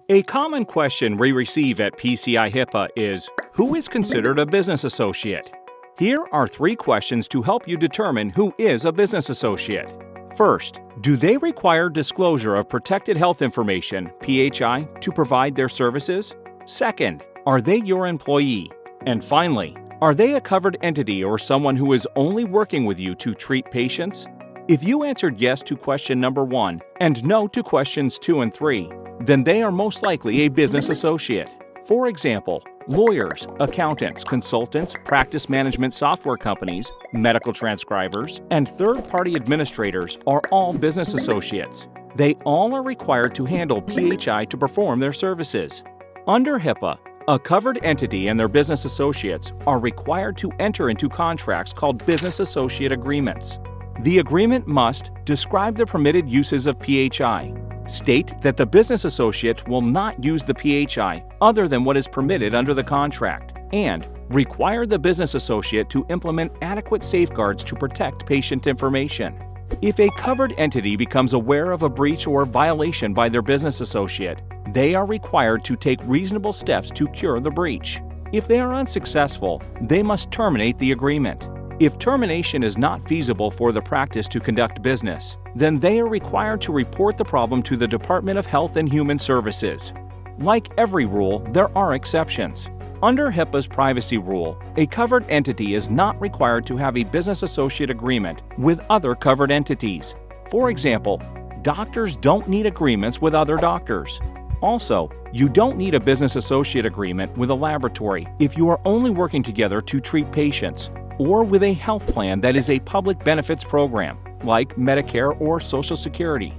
A common question we receive at PCI HIPAA is, who is considered a business associate? Here are 3 questions to help you determine who is a business associate. First, do they require disclosure of protected health information, PHI, to provide their services? Second, are they your employee? And finally, are they a covered entity or someone who is only working with you to treat patients? If you answered yes to question number 1 and no to questions 2 and 3, then they are most likely a business associate. For example, lawyers, accountants, consultants, practice management software companies, medical transcribers, and third-party administrators are all business associates. They all are required to handle PHI to perform their services. Under HIPAA, a covered entity and their business associates are required to enter into contracts called business associate agreements. The agreement must describe the permitted uses of PHI, state that the business associate will not use the PHI other than what is permitted under the contract, and require the business associate to implement adequate safeguards to protect patient information. If a covered entity becomes aware of a breach or violation by their business associate, they are required to take reasonable steps to cure the breach. If they are unsuccessful, they must terminate the agreement. If termination is not feasible for the practice to conduct business, then they are required to report the problem to the Department of Health and Human Services. Like every rule, there are exceptions. Under HIPAA's privacy rule, a covered entity is not required to have a business associate agreement with other covered entities. For example, doctors don't need agreements with other doctors. Also, you don't need a business associate agreement with a laboratory if you are only working together to treat patients, or with a health plan that is a public benefits program, like Medicare or Social Security.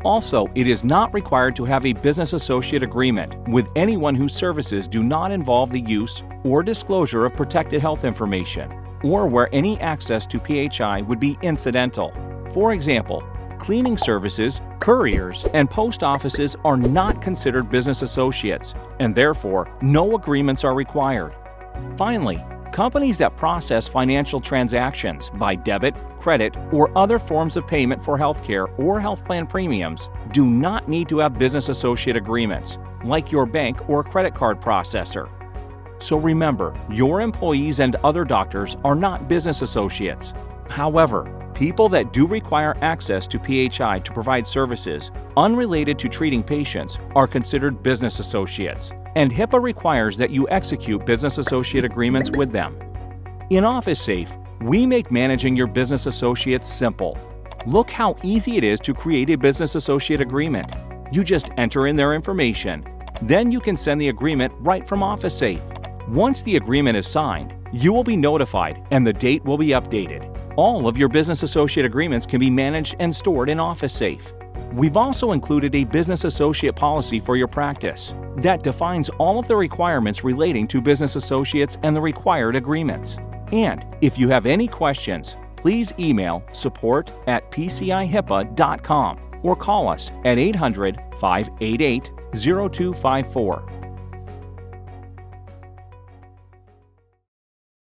Also, it is not required to have a business associate agreement with anyone whose services do not involve the use or disclosure of protected health information, or where any access to PHI would be incidental. For example, cleaning services, couriers, and post offices are not considered business associates, and therefore no agreements are required. Finally, companies that process financial transactions by debit, credit, or other forms of payment for healthcare or health plan premiums do not need to have business associate agreements, like your bank or credit card processor. So remember, your employees and other doctors are not business associates. However, people that do require access to PHI to provide services unrelated to treating patients are considered business associates, and HIPAA requires that you execute business associate agreements with them. In OfficeSafe, we make managing your business associates simple. Look how easy it is to create a business associate agreement. You just enter in their information. Then you can send the agreement right from OfficeSafe. Once the agreement is signed, you will be notified and the date will be updated. All of your business associate agreements can be managed and stored in OfficeSafe. We've also included a business associate policy for your practice that defines all of the requirements relating to business associates and the required agreements. And if you have any questions, please email support@pcihipaa.com or call us at 800-588-0254.